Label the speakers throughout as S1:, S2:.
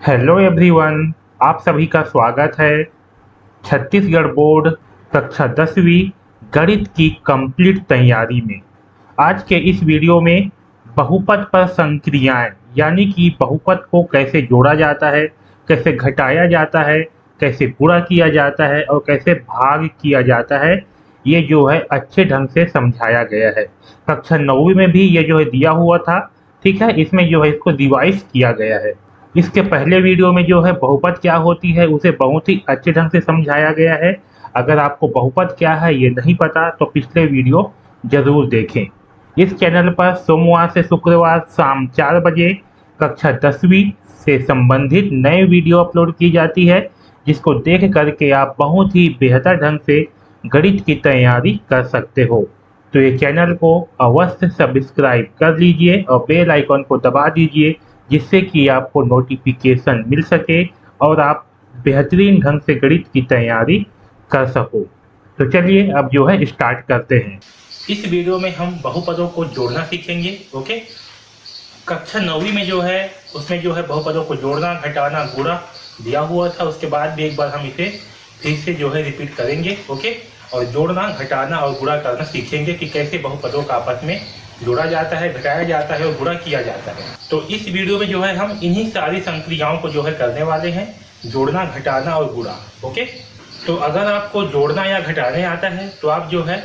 S1: Hello everyone, आप सभी का स्वागत है छत्तीसगढ़ बोर्ड कक्षा 10वीं गणित की कंप्लीट तैयारी में। आज के इस वीडियो में बहुपद पर संक्रियाएं यानी कि बहुपद को कैसे जोड़ा जाता है, कैसे घटाया जाता है, कैसे गुणा किया जाता है और कैसे भाग किया जाता है, ये जो है अच्छे ढंग से समझाया गया है। कक्षा 9वीं में भी ये जो है दिया हुआ था। ठीक है, इसमें जो है इसको रिवाइज किया गया है। इसके पहले वीडियो में जो है बहुपद क्या होती है उसे बहुत ही अच्छे ढंग से समझाया गया है। अगर आपको बहुपद क्या है ये नहीं पता तो पिछले वीडियो जरूर देखें। इस चैनल पर सोमवार से शुक्रवार शाम 4 बजे कक्षा 10वीं से संबंधित नए वीडियो अपलोड की जाती है, जिसको देख करके आप बहुत ही बेहतर ढंग से गणित की तैयारी कर सकते हो। तो ये चैनल को अवश्य सब्सक्राइब कर लीजिए और बेल आइकन को दबा दीजिए, जिससे कि आपको नोटिफिकेशन मिल सके और आप बेहतरीन ढंग से गणित की तैयारी कर सको। तो चलिए अब जो है स्टार्ट करते हैं। इस वीडियो में हम बहुपदों को जोड़ना सीखेंगे। ओके, कक्षा 9वीं में जो है उसमें जो है बहुपदों को जोड़ना, घटाना, गुणा दिया हुआ था। उसके बाद भी एक बार हम इसे फिर से जो है रिपीट करेंगे। ओके, और जोड़ना, घटाना और गुणा करना सीखेंगे कि कैसे बहुपदों का आपस में जोड़ा जाता है, घटाया जाता है और गुणा किया जाता है। तो इस वीडियो में जो है हम इन्हीं सारी संक्रियाओं को जो है करने वाले हैं, जोड़ना, घटाना और गुणा। ओके, तो अगर आपको जोड़ना या घटाने आता है तो आप जो है,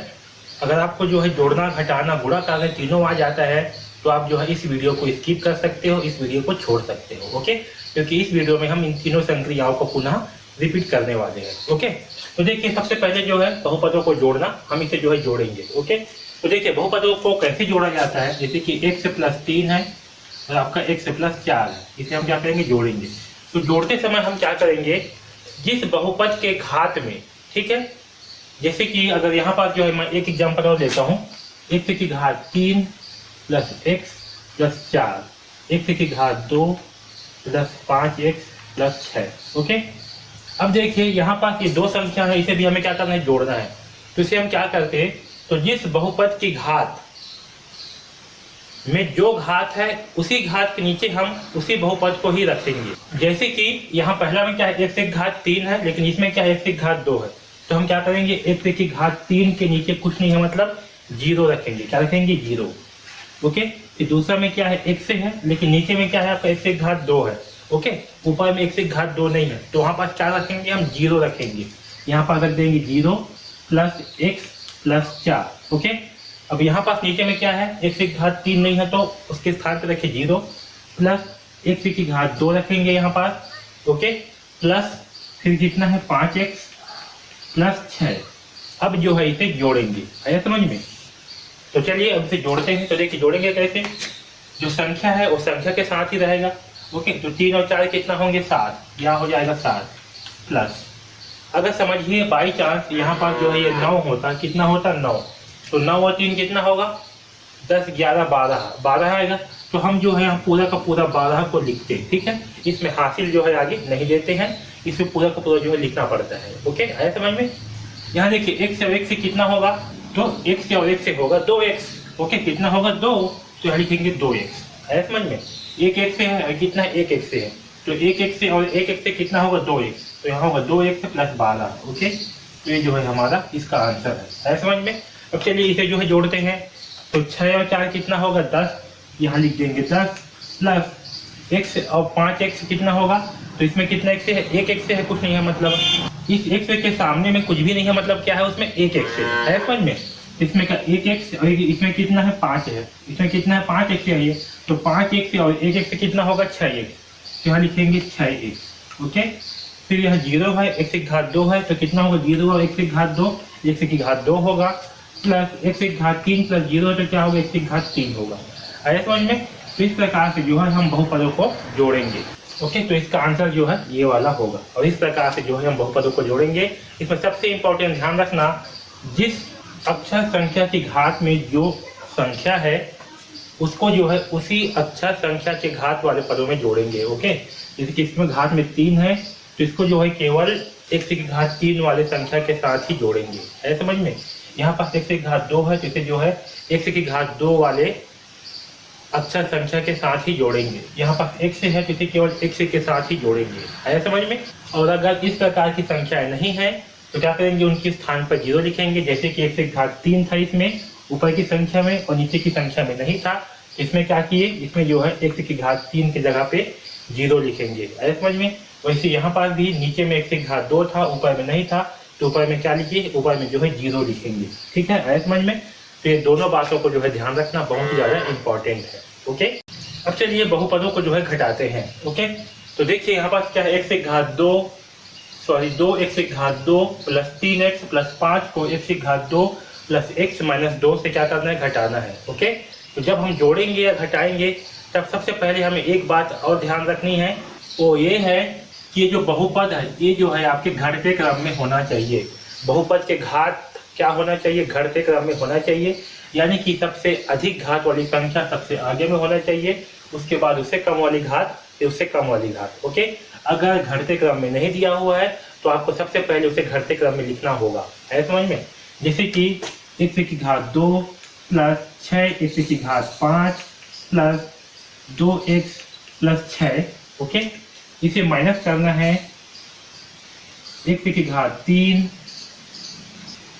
S1: अगर आपको जो है जोड़ना, घटाना, गुणा करना तीनों आ जाता है तो आप जो है इस वीडियो को स्किप कर सकते हो, इस वीडियो को छोड़ सकते हो। ओके, क्योंकि इस वीडियो में हम इन तीनों संक्रियाओं को पुनः रिपीट करने वाले हैं। ओके, तो देखिए सबसे पहले जो है बहुपदों को जोड़ना, हम इसे जो है जोड़ेंगे। ओके, तो देखिए बहुपदों को कैसे जोड़ा जाता है। जैसे कि x + 3 है और आपका x + 4 है, इसे हम क्या करेंगे, जोड़ेंगे। तो जोड़ते समय हम क्या करेंगे, जिस बहुपद के घात में, ठीक है, जैसे कि अगर यहाँ पर जो है मैं एक एग्जांपल और देता हूँ, x की घात 3 + x + 4, x की घात 2 + 5x + 6। ओके, अब देखिए यहाँ पास ये दो संख्या है, इसे भी हमें क्या करना है, जोड़ना है। तो इसे हम क्या करते हैं, तो जिस बहुपद की घात में जो घात है उसी घात के नीचे हम उसी बहुपद को ही रखेंगे। जैसे कि यहाँ पहला में क्या है, x की घात 3 है, लेकिन इसमें क्या है, x की घात 2 है। तो हम क्या करेंगे, x की घात 3 के नीचे कुछ नहीं है, मतलब 0 रखेंगे। क्या रखेंगे, 0। ओके, फिर दूसरा में क्या है, x है, लेकिन नीचे में क्या है आपका, x की घात 2 है। ओके, ऊपर में x की घात 2 नहीं है, तो वहां पास क्या रखेंगे, हम 0 रखेंगे। यहाँ पर रख देंगे 0 + x + 4। ओके, अब यहाँ पास नीचे में क्या है, x की घात 3 नहीं है, तो उसके स्थान पर रखिए 0 + x की घात 2 रखेंगे यहाँ पास। ओके, प्लस फिर कितना है, 5x + 6। अब जो है इसे जोड़ेंगे, आया समझ में। तो चलिए अब इसे जोड़ते हैं। तो देखिए जोड़ेंगे कैसे, जो संख्या है वो संख्या के साथ ही रहेगा। ओके, तो 3 और 4 कितना होंगे, 7, यहाँ हो जाएगा 7 प्लस, अगर समझिए बाई चांस यहाँ पर जो है ये 9 होता, कितना होता, 9, तो 9 और 3 कितना होगा, 10, 11, 12, 12 आएगा। तो हम जो है यहाँ पूरा का पूरा 12 को लिखते हैं। ठीक है, इसमें हासिल जो है आगे नहीं देते हैं, इसमें पूरा का पूरा जो है लिखना पड़ता है। ओके, आया समझ में। यहाँ देखिए x और x से कितना होगा, तो x से और x से होगा 2x। ओके, कितना होगा, 2, तो यहाँ लिखेंगे 2x। आया समझ में। एक x से है और कितना है, एक x से है, तो एक x से और एक x से कितना होगा, 2x, तो यहाँ होगा 2x + 12। ओके, तो ये जो है हमारा इसका आंसर है। आया समझ में। अब चलिए इसे जो है जोड़ते हैं। तो 6 और 4 कितना होगा, 10, यहाँ लिख देंगे 10 प्लस x और 5x कितना होगा, तो इसमें कितना x है, एक x है, कुछ नहीं है, मतलब इस x के सामने में कुछ भी नहीं है, मतलब क्या है, उसमें एक x है समझ में। इसमें का एक x और इसमें कितना है, 5 है, इसमें कितना है, 5x है ये, तो 5x और एक x कितना होगा, 6x, तो यहाँ लिखेंगे 6x। ओके, फिर यहाँ 0 है, x की घात 2 है, तो कितना होगा, 0 और x की घात 2, x की घात 2 होगा, प्लस x की घात 3 + 0 तो क्या होगा, x की घात 3 होगा। आया समझ में। तो इस प्रकार से जो है हम बहुपदों को जोड़ेंगे। ओके, तो इसका आंसर जो है ये वाला होगा, और इस प्रकार से जो है हम बहुपदों को जोड़ेंगे। इसमें सबसे इंपॉर्टेंट ध्यान रखना, जिस अक्षर संख्या की घात में जो संख्या है उसको जो है उसी अक्षर संख्या के घात वाले पदों में जोड़ेंगे। ओके, जैसे कि इसमें घात में 3 है, तो इसको जो है केवल x की घात 3 वाले संख्या के साथ ही जोड़ेंगे। है समझ में। यहाँ पास x की घात 2 है, तो इसे जो है x की घात 2 वाले अक्षर संख्या के साथ ही जोड़ेंगे। यहाँ पर x है तो इसे केवल x के साथ ही जोड़ेंगे, आया समझ में। और अगर इस प्रकार की संख्याएं नहीं है तो क्या करेंगे, उनके स्थान पर 0 लिखेंगे। जैसे कि 1 से घात 3 था इसमें ऊपर की संख्या में और नीचे की संख्या में नहीं था, इसमें क्या किए, इसमें जो है 1 की घात 3 की जगह पे 0 लिखेंगे, आया समझ में। वैसे यहाँ पर भी नीचे में 1 की घात 2 था, ऊपर में नहीं था, तो ऊपर में क्या लिखिए, ऊपर में जो है 0 लिखेंगे, ठीक है, आया समझ में। तो ये दोनों बातों को जो है ध्यान रखना बहुत ही ज्यादा इंपॉर्टेंट है, ओके। अब चलिए बहुपदों को जो है घटाते हैं, ओके। तो देखिए यहाँ पास क्या है, 1 से घात 2 2 x घात 2 प्लस 3x प्लस 5 को 1 घात 2 प्लस x माइनस 2 से क्या करना है, घटाना है, ओके। तो जब हम जोड़ेंगे या घटाएंगे तब सबसे पहले हमें एक बात और ध्यान रखनी है, वो ये है कि ये जो बहुपद है ये जो है आपके घटते क्रम में होना चाहिए। बहुपद के घात क्या होना चाहिए, घटते क्रम में होना चाहिए, यानी कि सबसे अधिक घात वाली संख्या सबसे आगे में होना चाहिए, उसके बाद उससे कम वाली घात, फिर उससे कम वाली घात, ओके। अगर घटते क्रम में नहीं दिया हुआ है तो आपको सबसे पहले उसे घटते क्रम में लिखना होगा, है समझ में। जैसे कि 1 की घात 2 प्लस 6 1 की घात 5 प्लस 2x प्लस 6, ओके। इसे माइनस करना है 1 की घात 3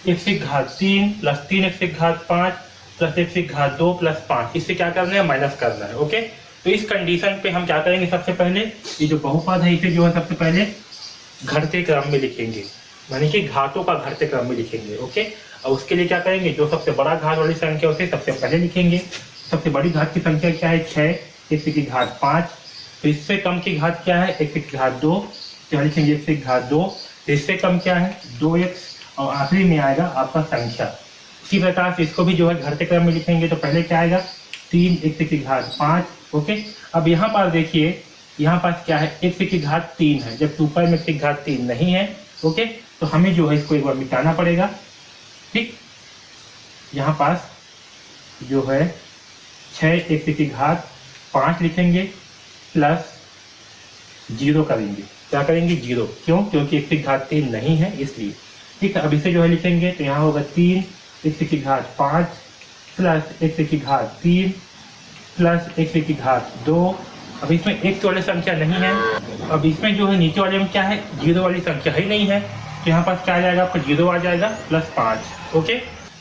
S1: 1 की घात 3 प्लस 3x की घात 5 प्लस 1 की घात 2 प्लस 5, इससे क्या करना है, माइनस करना है, ओके। तो इस कंडीशन पे हम क्या करेंगे, सबसे पहले ये जो बहुपद है इसे जो है सबसे पहले घटते क्रम में लिखेंगे, यानी कि घातों का घटते क्रम में लिखेंगे, ओके। और उसके लिए क्या करेंगे, जो सबसे बड़ा घात वाली संख्या उसे सबसे पहले लिखेंगे। सबसे बड़ी घात की संख्या क्या है, 6 1 की घात 5। तो इससे कम की घात क्या है, 1 की घात 2, तो लिखेंगे 1 की घात 2। तो इससे कम क्या है, 2x, और आखिरी में आएगा आपका संख्या। इसी प्रकार से इसको भी जो है घटते क्रम में लिखेंगे। तो पहले क्या आएगा, 3 1 की घात 5, ओके। अब यहाँ पर देखिए, यहाँ पास क्या है, 1 की घात 3 है, जब ऊपर में 1 की घात 3 नहीं है, ओके। तो हमें जो है इसको एक बार मिटाना पड़ेगा, ठीक। यहाँ पास जो है 6 1 की घात 5 लिखेंगे प्लस 0 करेंगे, क्या करेंगे, 0, क्यों, क्योंकि 1 की घात 3 नहीं है इसलिए, ठीक है। अब इसे जो है लिखेंगे तो यहाँ होगा 3 1 की घात 5 प्लस 1 की घात 3 प्लस 1 की घात 2। अब इसमें x वाली संख्या नहीं है, अब इसमें जो है नीचे वाले में क्या है, 0 वाली संख्या ही नहीं है, तो यहाँ पास क्या आ जाएगा, आपका 0 आ जाएगा प्लस 5, ओके।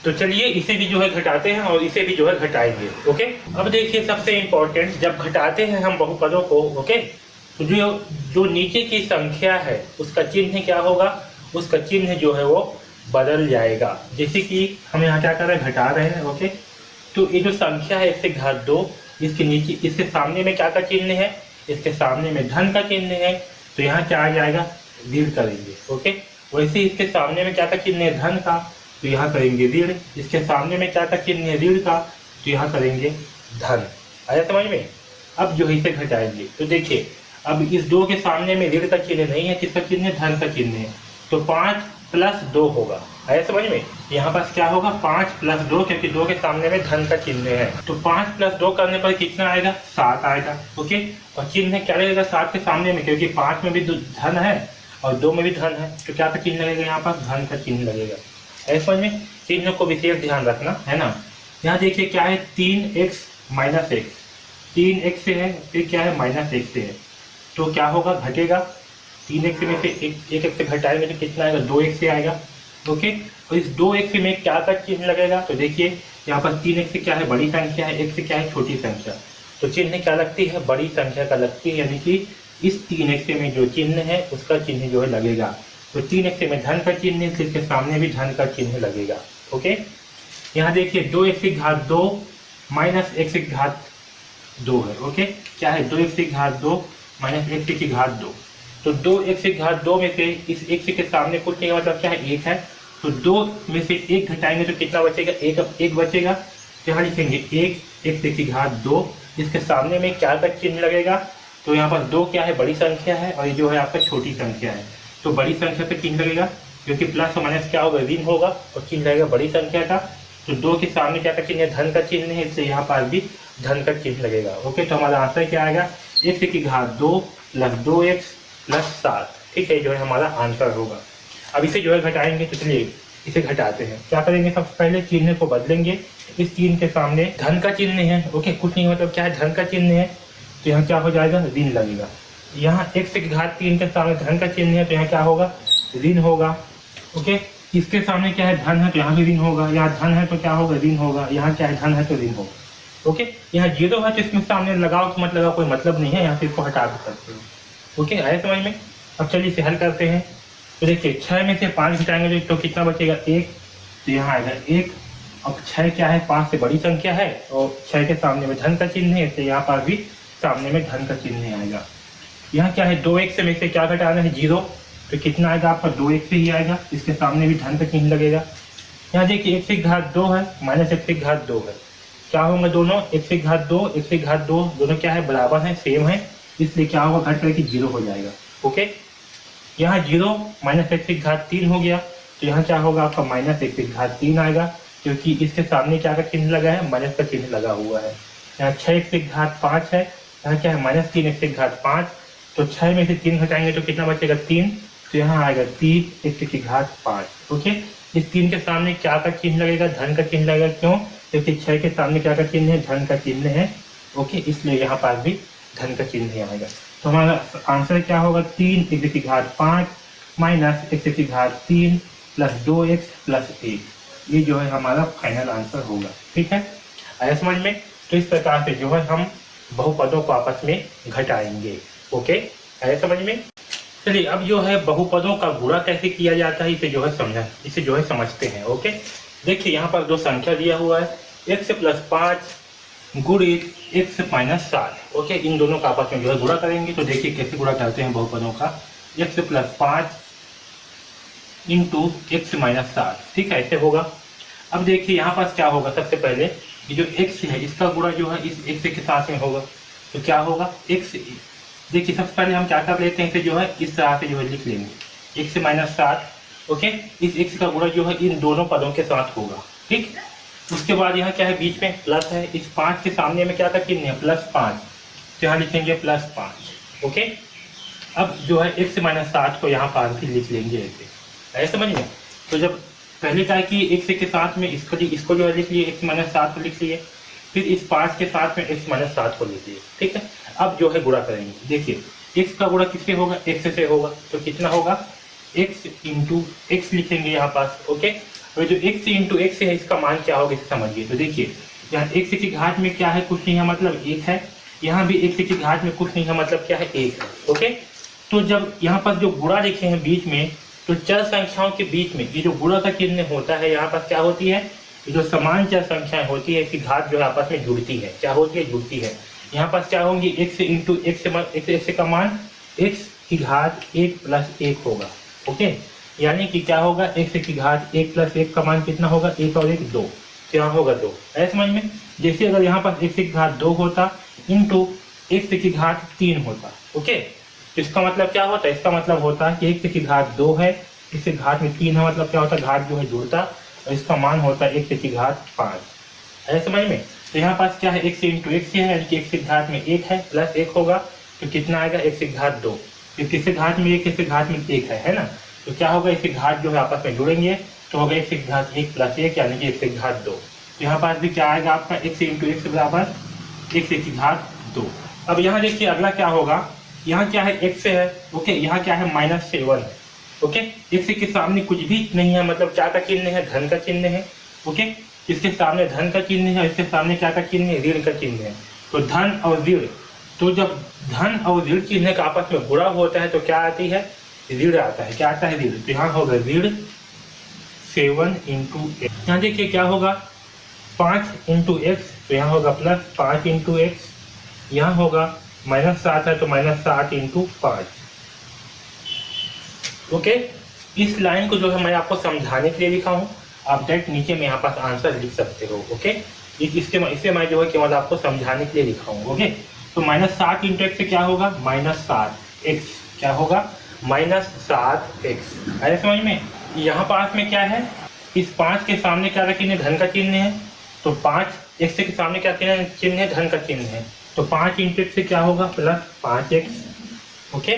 S1: तो चलिए इसे भी जो है घटाते हैं और इसे भी जो है घटाएंगे, ओके। अब देखिए सबसे इंपॉर्टेंट, जब घटाते हैं हम बहुपदों को, ओके, तो जो नीचे की संख्या है उसका चिन्ह क्या होगा, उसका चिन्ह जो है वो बदल जाएगा। जैसे कि हम यहाँ क्या कर रहे हैं, घटा रहे हैं, ओके। तो ये जो संख्या है 1 से घात 2, इसके नीचे, इसके सामने में क्या का चिन्ह है, इसके सामने में धन का चिन्ह है, तो यहाँ क्या आ जाएगा, ऋण करेंगे, ओके। वैसे इसके सामने में क्या का चिन्ह है, धन का, तो यहाँ करेंगे ऋण। इसके सामने में क्या का चिन्ह है, ऋण का, तो यहाँ करेंगे धन, आया समझ में। अब जो है इसे घटाएंगे तो देखिए, अब इस 2 के सामने में ऋण का चिन्ह नहीं है, किसका चिन्ह है, धन का चिन्ह है, तो 5 प्लस 2 होगा, आया समझ में। यहाँ पास क्या होगा, 5 प्लस 2, क्योंकि 2 के सामने में धन का चिन्ह है, तो 5 प्लस 2 करने पर कितना आएगा, 7 आएगा, ओके। और चिन्ह क्या लगेगा 7 के सामने में, क्योंकि 5 में भी धन है और 2 में भी धन है, तो क्या का चिन्ह लगेगा, यहाँ पर धन का चिन्ह लगेगा, है समझ में। चिन्ह को विशेष ध्यान रखना है ना। यहाँ देखिए क्या है, 3x माइनस x, 3x से है, फिर क्या है, माइनस x से है, तो क्या होगा, घटेगा। 3x में से एक x से घटाएंगे तो कितना आएगा, 2x से आएगा, ओके। और इस 2x में क्या का चिन्ह लगेगा, तो देखिए यहाँ पर 3x से क्या है, बड़ी संख्या है, x से क्या है, छोटी संख्या, तो चिन्ह क्या लगती है, बड़ी संख्या का लगती है, यानी कि इस 3x में जो चिन्ह है उसका चिन्ह जो है लगेगा। तो 3x में धन का चिन्ह है, इसके सामने भी धन का चिन्ह लगेगा, ओके। यहाँ देखिए 2x की घात 2 माइनस x की घात 2 है, ओके। क्या है, 2x की घात 2 माइनस x की घात 2, तो 2x की घात 2 में से इस x के सामने कुछ नहीं, मतलब क्या है, 1 है, तो 2 में से 1 घटाएंगे तो कितना बचेगा, 1 बचेगा, तो यहाँ लिखेंगे 1 x की घात 2, इसके सामने में क्या का चिन्ह लगेगा, तो यहाँ पर 2 क्या है, बड़ी संख्या है, और ये जो है आपका छोटी संख्या है, तो बड़ी संख्या पे चिन्ह लगेगा, क्योंकि प्लस और माइनस क्या होगा, ऋण होगा, और चिन्ह लगेगा बड़ी संख्या का। तो 2 के सामने क्या का चिन्ह है, धन का चिन्ह है, इसलिए यहाँ पर भी धन का चिन्ह लगेगा, ओके। तो हमारा आंसर क्या आएगा, 1 की घात 2 प्लस 2x प्लस 7, ठीक है, जो है हमारा आंसर होगा। अब इसे जो है घटाएंगे, तो चलिए इसे घटाते हैं। क्या करेंगे, सबसे पहले चिन्ह को बदलेंगे। इस 3 के सामने धन का चिन्ह है, ओके, कुछ नहीं मतलब क्या है, धन का चिन्ह है, तो यहाँ क्या हो जाएगा, ऋण लगेगा। यहाँ x की घात 3 के सामने धन का चिन्ह है, तो यहाँ क्या होगा, ऋण होगा। ओके, इसके सामने क्या है, धन है, तो यहाँ भी ऋण होगा। यहाँ धन है तो क्या होगा, ऋण होगा। यहाँ क्या है, धन है तो ऋण होगा। ओके, यहाँ 0 है तो इसमें सामने लगाओ कि मत लगाओ, कोई मतलब नहीं है, यहाँ से इसको हटा भी सकते हो। ओके, आया समझ में। अब चलिए इसे हल करते हैं। तो देखिए 6 में से 5 घटाएंगे तो कितना बचेगा, 1, तो यहाँ आएगा 1। अब 6 क्या है, 5 से बड़ी संख्या है और 6 के सामने में धन का चिन्ह है, तो यहाँ पर भी सामने में धन का चिन्ह आएगा। यहाँ क्या है, 2x में से क्या घटाना है, 0, तो कितना आएगा आपका, 2x ही आएगा। इसके सामने भी धन का चिन्ह लगेगा। यहाँ देखिए x की घात 2 है माइनस x की घात 2 है, क्या होंगे दोनों, x की घात 2 x की घात 2 दोनों क्या है, बराबर है, सेम है, इसलिए क्या होगा, घट करके 0 हो जाएगा। ओके, यहाँ 0 माइनस x की घात 3 हो गया, तो यहाँ क्या होगा आपका, माइनस x की घात 3 आएगा, क्योंकि इसके सामने क्या का चिन्ह लगा है, माइनस का चिन्ह लगा हुआ है। यहाँ 6x की घात 5 है, यहाँ क्या है, माइनस 3x की घात 5, तो 6 में से 3 घटाएंगे तो कितना बचेगा, 3, तो यहाँ आएगा 3x की घात 5। ओके, इस 3 के सामने क्या का चिन्ह लगेगा, धन का चिन्ह लगेगा। क्यों, क्योंकि 6 के सामने क्या का चिन्ह है, धन का चिन्ह है। ओके, इसलिए यहाँ पर भी धन का चिन्ह आएगा। तो हमारा आंसर क्या होगा, 3x की घात 5 माइनस x की घात 3 प्लस 2x प्लस 1, ये जो है हमारा फाइनल आंसर होगा। ठीक है, आया समझ में। तो इस प्रकार से जो है हम बहुपदों को आपस में घटाएंगे। ओके, आया समझ में। चलिए अब जो है बहुपदों का गुणा कैसे किया जाता है, इसे जो है समझते हैं। ओके, देखिए यहाँ पर दो संख्या दिया हुआ है, x प्लस 5 गुणित x माइनस 7। ओके, इन दोनों का आपस में जो है गुणा करेंगे। तो देखिए कैसे गुणा करते हैं बहुपदों का, x plus 5 into x minus 7। ठीक है, ऐसे होगा। अब देखिए यहाँ पास क्या होगा, सबसे पहले ये जो x है इसका गुणा जो है इस x के साथ में होगा, तो क्या होगा, x, देखिए सबसे पहले हम क्या कर लेते हैं, इसे जो है इस तरह से जो है लिख लेंगे, x माइनस 7। ओके, इस x का गुणा जो है इन दोनों पदों के साथ होगा। ठीक, उसके बाद यहाँ क्या है, बीच में प्लस है, इस 5 के सामने में क्या का चिन्ह है, प्लस 5, तो यहाँ लिखेंगे प्लस 5। ओके, अब जो है x माइनस 7 को यहाँ पर भी लिख लेंगे ऐसे समझ में। तो जब पहले क्या है कि x के साथ में इसको जो है लिख लिए, x माइनस 7 को लिख लिए, फिर इस 5 के साथ में x माइनस 7 को लिख लिए। ठीक है, अब जो है गुणा करेंगे। देखिए x का गुणा किससे होगा, x से होगा, तो कितना होगा, x इंटू एक्स लिखेंगे यहाँ पास। ओके, और जो x इंटू एक्स है इसका मान क्या होगा इसे समझिए। तो देखिए यहाँ x की घात में क्या है, कुछ नहीं है, मतलब 1 है। यहाँ भी x की घात में कुछ नहीं है, मतलब क्या है, 1 है। ओके, तो जब यहाँ पर जो गुणा लिखे हैं बीच में, तो चर संख्याओं के बीच में ये जो गुणा का चिन्ह होता है, यहाँ पर क्या होती है, ये जो समान चर संख्याएं होती है इसकी घात जो है आपस में जुड़ती है। क्या होती है, जुड़ती है। यहाँ पर क्या होंगी, x इंटू एक्स का मान x की घात 1 प्लस 1 होगा। ओके, यानी कि क्या होगा, x की घात 1 प्लस 1 का मान कितना होगा, 1 और 1 2, तो यहाँ होगा 2। ऐसे समझ में। जैसे अगर यहाँ पर x की घात 2 होता इंटू x की घात 3 होता। ओके, तो इसका मतलब क्या होता है, इसका मतलब होता है कि x की घात 2 है, x की घात में 3 है, मतलब क्या होता है, घात जो है जुड़ता, और इसका मान होता है x की घात 5। ऐसे समझ में। तो यहाँ पास क्या है, x इंटू एक्स है, यानी कि x की घात में 1 है, प्लस 1 होगा, तो कितना आएगा, x की घात 2। तो किसके घात में 1, किसके घात में 1 है ना, तो क्या होगा, इसकी घात जो है आपस में जुड़ेंगे, तो होगा x की घात 1 प्लस 1, यानी कि x की घात 2। तो यहाँ पास भी क्या आएगा आपका, x इंटू एक्स बराबर x की घात 2। अब यहाँ देखिए अगला क्या होगा, यहाँ क्या है, x है। ओके, यहाँ क्या है, माइनस 7 है। ओके, x के सामने कुछ भी नहीं है, मतलब क्या का चिन्ह है, धन का चिन्ह है। ओके, इसके सामने धन का चिन्ह है, इसके सामने क्या का चिन्ह है, ऋण का चिन्ह है। तो धन और ऋण, तो जब धन और ऋण चिन्ह का आपस में गुणा होता है तो क्या आती है, ऋण आता है। क्या आता है, ऋण। तो यहाँ होगा ऋण 7 इंटू एक्स। यहाँ देखिए क्या होगा, 5 इंटू एक्स, तो यहाँ होगा प्लस 5 इंटू एक्स। यहाँ होगा माइनस 7 है, तो माइनस 7 इंटू 5। ओके, इस लाइन को जो है मैं आपको समझाने के लिए लिखा हूँ, आप डायरेक्ट नीचे में यहाँ पास आंसर लिख सकते हो। ओके, इसे मैं जो है केवल आपको समझाने के लिए लिखा हूँ। ओके, तो माइनस 7 इंटू एक्स से क्या होगा, माइनस 7 एक्स, क्या होगा, माइनस 7 एक्स। अरे समझ में। यहाँ पास में क्या है, इस 5 के सामने क्या चिन्ह है, धन का चिन्ह है, तो 5 एक्स के सामने क्या चिन्ह है, धन का चिन्ह है, तो 5 इंटू एक्स से क्या होगा, प्लस 5 एक्स। ओके,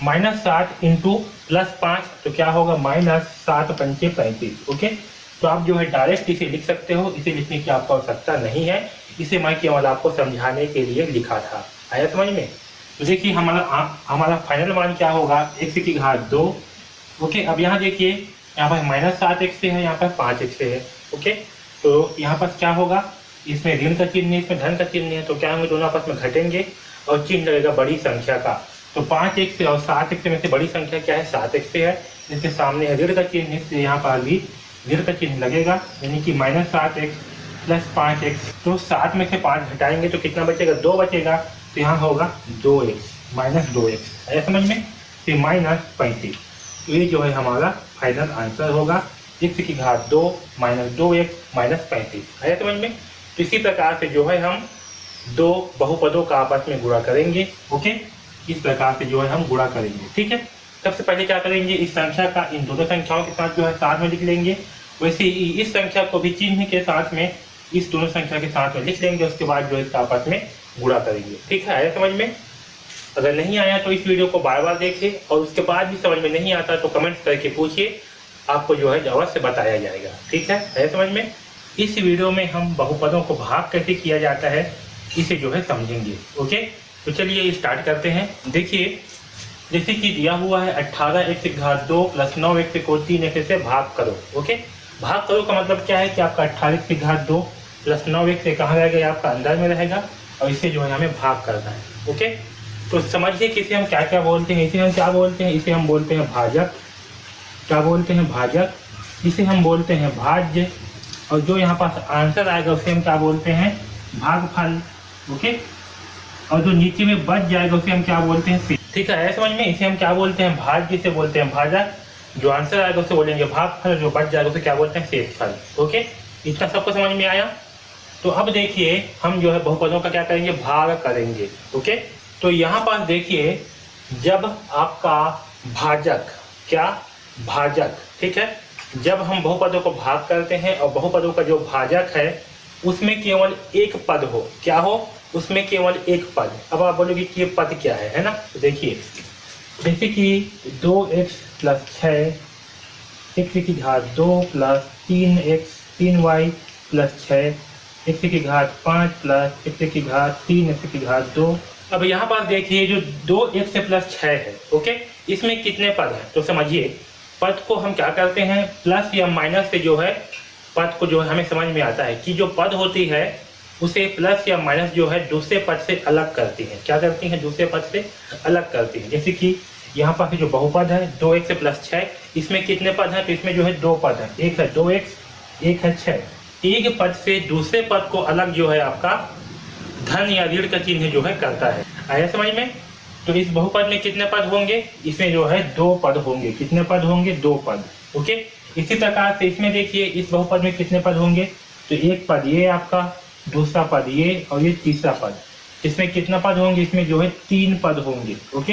S1: -7 इंटू +5 तो क्या होगा -7 पंचे 35। ओके, तो आप जो है डायरेक्ट इसे लिख सकते हो, इसे लिखने की आपको आवश्यकता नहीं है, इसे मैं केवल आपको समझाने के लिए लिखा था। आया समझ में? तो देखिए हमारा फाइनल मान क्या होगा, x की घात 2। ओके, अब यहाँ देखिए यहाँ पर -7x से है, यहाँ पर 5x से है। ओके, तो यहाँ पर क्या होगा, इसमें ऋण का चिन्ह है, इसमें धन का चिन्ह है, तो क्या होंगे, दोनों आपस में घटेंगे और चिन्ह लगेगा बड़ी संख्या का। तो 5x और 7x में से बड़ी संख्या क्या है, 7x है, जिसके सामने है ऋण का चिन्ह, इसलिए यहाँ पर भी ऋण का चिन्ह लगेगा, यानी कि -7x + 5x। तो 7 में से 5 घटाएंगे तो कितना बचेगा, 2 बचेगा, तो यहाँ होगा 2x -2x। है समझ में? फिर -35। तो ये जो है हमारा फाइनल आंसर होगा, x की घात 2 -2x -35। है समझ में? तो इसी प्रकार से जो है हम दो बहुपदों का आपस में गुणा करेंगे। ओके, इस प्रकार से जो है हम गुणा करेंगे। ठीक है, सबसे पहले क्या करेंगे, इस संख्या का इन दोनों संख्याओं के साथ जो है साथ में लिख लेंगे, वैसे ही इस संख्या को भी चिन्ह के साथ में इस दोनों संख्या के साथ में लिख लेंगे, उसके बाद जो है इसका आपस में गुणा करेंगे। ठीक है, आया समझ में? अगर नहीं आया तो इस वीडियो को बार बार देखिए, और उसके बाद भी समझ में नहीं आता तो कमेंट्स करके पूछिए, आपको जो है अवश्य बताया जाएगा। ठीक है समझ में? इस वीडियो में हम बहुपदों को भाग कैसे किया जाता है इसे जो है समझेंगे। ओके, तो चलिए स्टार्ट करते हैं। देखिए जैसे कि दिया हुआ है 18x की घात 2 + 9x को 3x से भाग करो। ओके, भाग करो का मतलब क्या है कि आपका 18x की घात 2 + 9x से कहाँ रहेगा, ये आपका अंदर में रहेगा, और इसे जो है हमें भाग करना है। ओके, तो समझिए कि इसे हम क्या क्या बोलते हैं। इसे हम क्या बोलते हैं, इसे हम बोलते हैं भाजक। क्या बोलते हैं, भाजक। इसे हम बोलते हैं भाज्य, और जो यहाँ पास आंसर आएगा उसे हम क्या बोलते हैं, भागफल। ओके, और जो नीचे में बच जाएगा उसे हम क्या बोलते हैं, ठीक है समझ में? इसे हम क्या बोलते हैं, भाज्य से बोलते हैं भाजक, जो आंसर आएगा उसे बोलेंगे भागफल, जो बच जाएगा उसे क्या बोलते हैं, शेषफल। ओके, इतना सबको समझ में आया? तो अब देखिए हम जो है बहुपदों का क्या करेंगे, भाग करेंगे। ओके, तो यहाँ पास देखिए जब आपका भाजक, क्या भाजक, ठीक है, जब हम बहुपदों को भाग करते हैं और बहुपदों का जो भाजक है उसमें केवल एक पद हो, क्या हो, उसमें केवल एक पद। अब आप बोलोगे कि ये पद क्या है ना? तो देखिए जैसे कि 2x + 6 x की घात 2 + 3x 3y + 6 x की घात 5 + x की घात 3 x की घात 2। अब यहाँ पर देखिए जो 2x + 6 है, ओके, इसमें कितने पद हैं, तो समझिए पद को हम क्या करते हैं, प्लस या माइनस से जो है पद को जो है हमें समझ में आता है कि जो पद होती है उसे प्लस या माइनस जो है दूसरे पद से अलग करती है। क्या करती हैं, दूसरे पद से अलग करती है। जैसे कि यहाँ पर जो बहुपद है 2x + 6, इसमें कितने पद हैं, तो इसमें जो है 2 पद हैं, एक है 2x, एक है 6। एक पद से दूसरे पद को अलग जो है आपका धन या ऋण का चिन्ह जो है करता है। आया समझ में? तो इस बहुपद में कितने पद होंगे, इसमें जो है 2 पद होंगे। कितने पद होंगे, 2 पद। ओके, इसी प्रकार से इसमें देखिए इस बहुपद में कितने पद होंगे, तो एक पद ये आपका, दूसरा पद ये, और ये तीसरा पद। इसमें कितना पद होंगे, इसमें जो है 3 पद होंगे। ओके,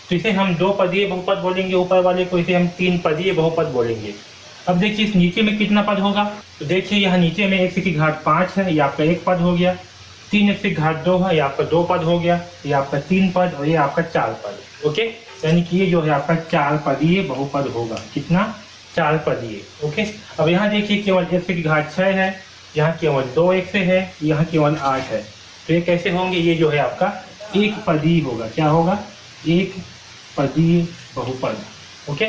S1: तो इसे हम 2 पदीय बहुपद बोलेंगे, ऊपर वाले को इसे हम 3 पदीय बहुपद बोलेंगे। अब देखिए इस नीचे में कितना पद होगा, तो देखिए यहाँ नीचे में x की घात 5 है, ये आपका 1 पद हो गया, 3x की घात 2 है, ये आपका 2 पद हो गया, ये आपका 3 पद, और ये आपका 4 पद। ओके, यानी कि ये जो है आपका 4 पदीय बहुपद होगा। कितना, 4 पदीय। ओके, अब यहाँ देखिए केवल x की घात 6 है, यहाँ केवल 2x है, यहाँ केवल 8 है, तो ये कैसे होंगे, ये जो है आपका एक पदीय होगा। क्या होगा, एक पदीय बहुपद। ओके,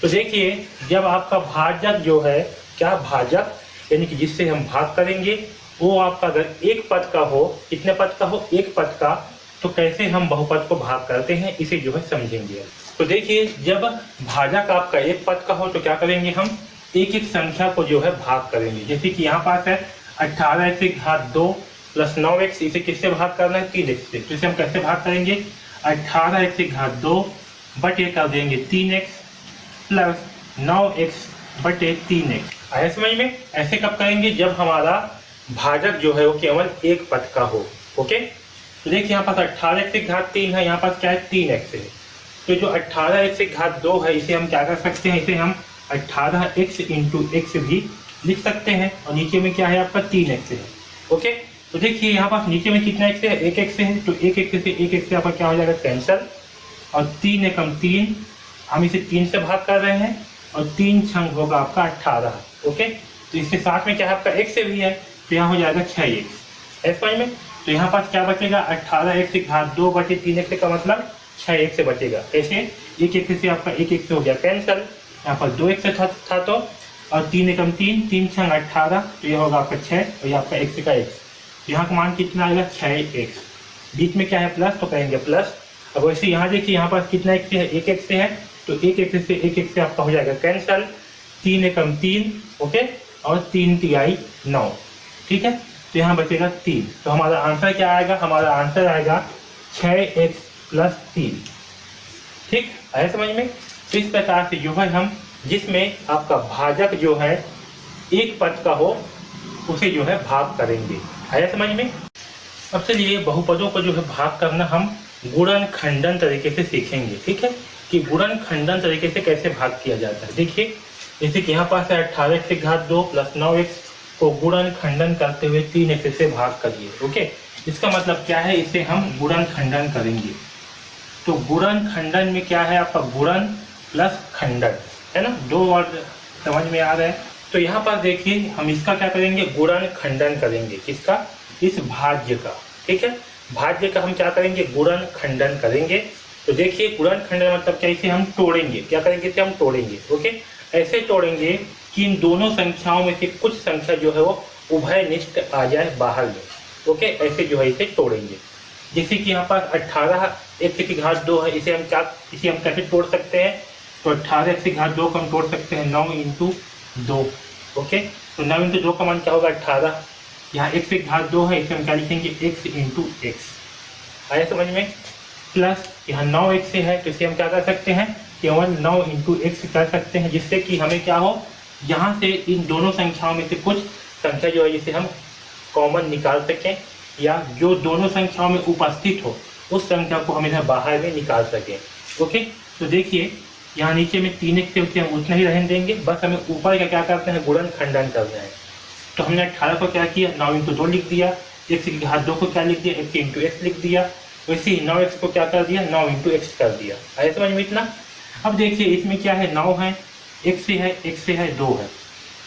S1: तो देखिए जब आपका भाजक जो है, क्या भाजक, यानी कि जिससे हम भाग करेंगे, वो आपका अगर एक पद का हो, कितने पद का हो, एक पद का, तो कैसे हम बहुपद को भाग करते हैं इसे जो है समझेंगे। तो देखिए जब भाजक आपका एक पद का हो तो क्या करेंगे, हम एक एक संख्या को जो है भाग करेंगे। जैसे कि यहाँ पास है 18x की घात 2 + 9x, इसे किससे भाग करना है, 3x से। तो इसे हम कैसे भाग करेंगे, 18x की घात 2 बटे कर देंगे 3x + 9x बटे 3x। आया समझ में? ऐसे कब करेंगे, जब हमारा भाजक जो है वो केवल एक पद का हो। ओके, तो देखिए यहाँ पास 18x की घात 3 है, यहाँ पास क्या है, 3x है, तो जो 18x की घात 2 है इसे हम क्या कर सकते हैं, इसे हम 18x × x भी लिख सकते हैं, और नीचे में क्या है आपका 3x है। ओके, तो देखिए यहाँ पास नीचे में कितना x है, 1x है, तो 1x से आपका क्या हो जाएगा, कैंसल। और 3 एकम 3, हम इसे 3 से भाग कर रहे हैं और 3 छंग होगा आपका 18। ओके, तो इसके साथ में क्या है आपका x से भी है, तो यहाँ हो जाएगा 6x। समझ में? तो यहाँ पास क्या बचेगा 18x की घात 2 बटे 3x का मतलब 6x बचेगा। ऐसे एक एक से आपका एक एक से हो गया कैंसल, यहाँ पर 2x था तो, और 3 एकम 3, 3 छंग 18, तो यह होगा आपका 6 और ये आपका x का x। यहाँ का मान कितना आएगा 6x, बीच में क्या है प्लस, तो कहेंगे प्लस। अब वैसे यहाँ देखिए यहाँ पास कितना x है, एक x से है, तो एक एक से आपका हो जाएगा कैंसल। 3 एकम 3, ओके, और 3 तिहाई 9, ठीक है, तो यहाँ बचेगा 3। तो हमारा आंसर क्या आएगा, हमारा आंसर आएगा 6x + 3। ठीक है समझ में? तो इस प्रकार से जो है हम जिसमें आपका भाजक जो है एक पद का हो उसे जो है भाग करेंगे। आया समझ में? अब चलिए बहुपदों को जो है भाग करना हम गुणन खंडन तरीके से सीखेंगे। ठीक है, कि गुणन खंडन तरीके से कैसे भाग किया जाता है। देखिए जैसे कि यहाँ पास है 18x की घात 2 + 9x को गुणन खंडन करते हुए 3x से भाग करिए। ओके, इसका मतलब क्या है, इसे हम गुणन खंडन करेंगे। तो गुणन खंडन में क्या है आपका गुणन प्लस खंडन, है ना, दो वर्ड समझ में आ रहा है। तो यहाँ पर देखिए हम इसका क्या करेंगे, गुणन खंडन करेंगे। किसका, इस भाज्य का। ठीक है, भाज्य का हम क्या करेंगे, गुणन खंडन करेंगे। तो देखिए गुणन खंडन मतलब क्या, इसे हम तोड़ेंगे। क्या करेंगे, इसे हम तोड़ेंगे। ओके, ऐसे तोड़ेंगे कि इन दोनों संख्याओं में से कुछ संख्या जो है वो उभयनिष्ठ आ जाए बाहर में। ओके, ऐसे जो है इसे तोड़ेंगे। जैसे कि यहाँ पर 18x की घात 2 है, इसे हम कैसे तोड़ सकते हैं, तो 18x की घात 2 को हम तोड़ सकते हैं 9 × 2। ओके, तो 9 × 2 का मान क्या होगा 18। यहाँ x की घात 2 है, इसे हम क्या लिखेंगे x × x। आया समझ में? प्लस यहाँ 9x से है, तो इसे हम क्या कर सकते हैं, केवल 9 × x कर सकते हैं, जिससे कि हमें क्या हो, यहाँ से इन दोनों संख्याओं में से कुछ संख्या जो है जिसे हम कॉमन निकाल सकें, या जो दोनों संख्याओं में उपस्थित हो उस संख्या को हम इधर बाहर में निकाल सकें। ओके, तो देखिए यहाँ नीचे में 3x से हम उतना ही रहने देंगे, बस हमें ऊपर का क्या करते हैं, गुणन खंडन करना है। तो हमने 18 को क्या किया, 9 × 2 लिख दिया, x की घात 2 को क्या लिख दिया, x × x लिख दिया। वैसे ही 9x को क्या कर दिया, 9 × x कर दिया। आया समझ में इतना? अब देखिए इसमें क्या है, 9 है, x से है 2 है,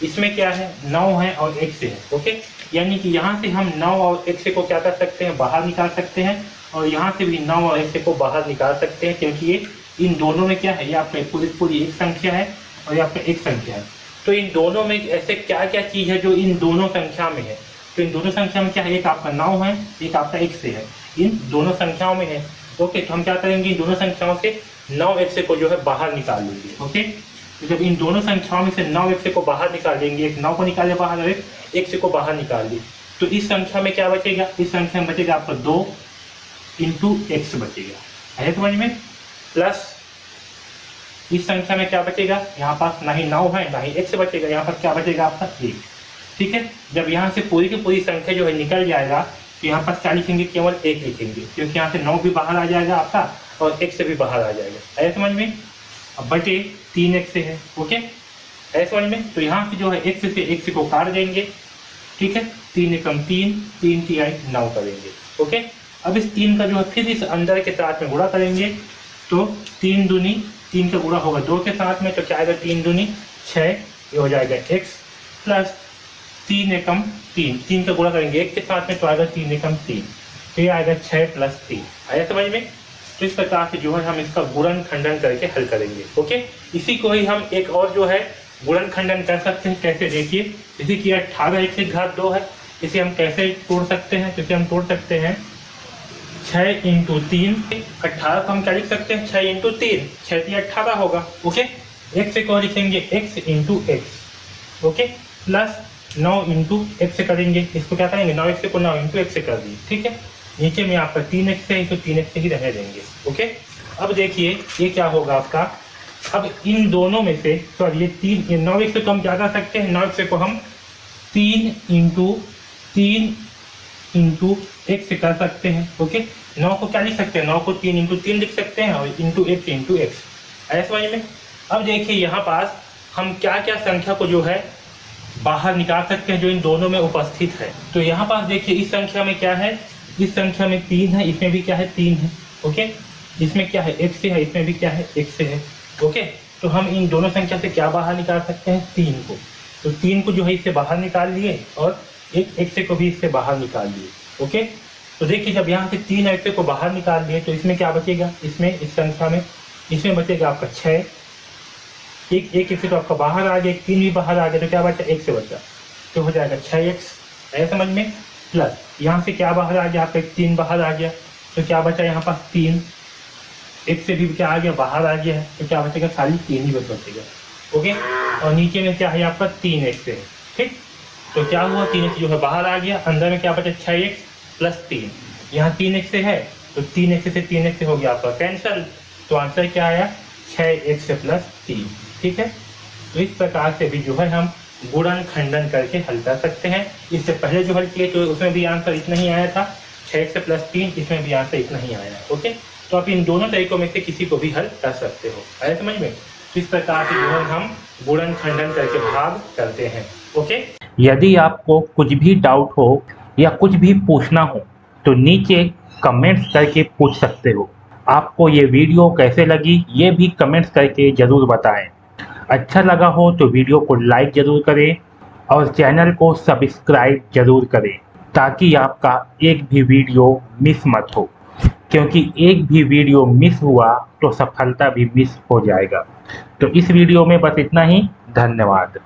S1: इसमें क्या है 9 है और x से है। ओके, यानी कि यहाँ से हम 9 और x को क्या कर सकते हैं, बाहर निकाल सकते हैं, और यहाँ से भी 9 और x को बाहर निकाल सकते हैं, क्योंकि ये इन दोनों में क्या है, ये आपका पूरी एक संख्या है और ये आपका एक संख्या है। तो इन दोनों में ऐसे क्या क्या चीज़ है जो इन दोनों संख्या में है, तो इन दोनों संख्या में क्या है, एक आपका 9 है, एक आपका x से है, इन दोनों संख्याओं में है। ओके, तो हम क्या करेंगे, इन दोनों संख्याओं से 9x को जो है बाहर निकाल लेंगे। ओके, तो जब इन दोनों संख्याओं में से 9x को बाहर निकाल देंगे, एक 9 को निकाले बाहर और एक x को बाहर निकाल दी, तो इस संख्या में क्या बचेगा, इस संख्या में बचेगा आपका 2 × x बचेगा। है समझ में? प्लस इस संख्या में क्या बचेगा, यहाँ पास ना ही 9 है ना ही x बचेगा, यहाँ पर क्या बचेगा आपका 1। ठीक है, जब यहाँ से पूरी की पूरी संख्या जो है निकल जाएगा, तो यहाँ पास क्या लिखेंगे, केवल 1 लिखेंगे, क्योंकि यहाँ से 9 भी बाहर आ जाएगा आपका और x भी बाहर आ जाएगा। है समझ में? अब बटे 3x से है। ओके, है समझ में? तो यहाँ से जो है x से x को काट देंगे। ठीक है, 3 एकम 3, 3 तिहाई 9 करेंगे। ओके, अब इस 3 का जो है फिर इस अंदर के साथ में गुणा करेंगे, तो 3 दूनी 3 का गुणा होगा 2 के साथ में, तो क्या आएगा 3 दूनी 6, ये हो जाएगा x, प्लस 3 एकम 3, 3 का गुणा करेंगे 1 के साथ में, तो आएगा 3 एकम 3, तो ये आएगा 6 + 3। आया समझ में? तो इस प्रकार से जो है हम इसका गुणन खंडन करके हल करेंगे। ओके, इसी को ही हम एक और जो है गुणन खंडन कर सकते हैं। कैसे, देखिए जैसे कि 18x की घात 2 है, इसे हम कैसे तोड़ सकते हैं, क्योंकि हम तोड़ सकते हैं 6 × 3। 18 को हम क्या लिख सकते हैं, 6 × 3, 6 × 18 होगा। ओके, x को लिखेंगे x × x। Okay, plus 9 × x करेंगे, इसको क्या करेंगे, 9x को 9 × x कर दिए। ठीक है, नीचे में आपका 3x है, इसको 3x से ही रहने देंगे। ओके, अब देखिए ये क्या होगा आपका, अब इन दोनों में से सॉरी ये 9x को हम क्या कर सकते हैं, 9x को हम 3 × x कर सकते हैं। ओके, 9 को क्या लिख सकते हैं, 9 को 3 × 3 लिख सकते हैं और x × x। ऐसे समझ में? अब देखिए यहाँ पास हम क्या क्या संख्या को जो है बाहर निकाल सकते हैं जो इन दोनों में उपस्थित है। तो यहाँ पास देखिए इस संख्या में क्या है, इस संख्या में 3 है, इसमें भी क्या है 3 है। ओके, इसमें क्या है x से है, इसमें भी क्या है x से है। ओके, तो हम इन दोनों संख्या से क्या बाहर निकाल सकते हैं, 3 को। तो 3 को जो है इससे बाहर निकाल लिए और एक x को भी इससे बाहर निकाल लिए। ओके, तो देखिए जब यहाँ से 3 x को बाहर निकाल लिए तो इसमें क्या बचेगा, इसमें इस संख्या में इसमें बचेगा आपका 6। एक x तो आपका बाहर आ गया, 3 भी बाहर आ गया, तो क्या बचा, x से बचा, तो हो जाएगा 6x। है समझ में। प्लस यहाँ से क्या बाहर आ गया, आपका 3 बाहर आ गया, तो क्या बचा यहाँ पास 3। x से भी क्या आ गया, बाहर आ गया है, तो क्या बचेगा, खाली 3 ही बचेगा। ओके, और नीचे में क्या है आपका 3x है। ठीक, तो क्या हुआ, 3x जो है बाहर आ गया, अंदर में क्या बचा 6x प्लस 3। यहाँ 3x से है तो 3x से 3x से हो गया आपका कैंसल, तो आंसर क्या आया, 6x प्लस 3। ठीक है, तो इस प्रकार से भी जो है हम गुणन खंडन करके हल कर सकते हैं। इससे पहले जो हल किए तो उसमें भी आंसर इतना ही आया था, 6x प्लस 3, इसमें भी आंसर इतना ही आया। ओके, तो आप इन दोनों तरीकों में से किसी को भी हल कर सकते हो। आया समझ में। तो इस प्रकार से जो है हम गुणन खंडन करके भाग करते हैं। ओके, यदि आपको कुछ भी डाउट हो या कुछ भी पूछना हो तो नीचे कमेंट्स करके पूछ सकते हो। आपको ये वीडियो कैसे लगी ये भी कमेंट्स करके ज़रूर बताएं। अच्छा लगा हो तो वीडियो को लाइक ज़रूर करें और चैनल को सब्सक्राइब ज़रूर करें ताकि आपका एक भी वीडियो मिस मत हो, क्योंकि एक भी वीडियो मिस हुआ तो सफलता भी मिस हो जाएगा। तो इस वीडियो में बस इतना ही। धन्यवाद।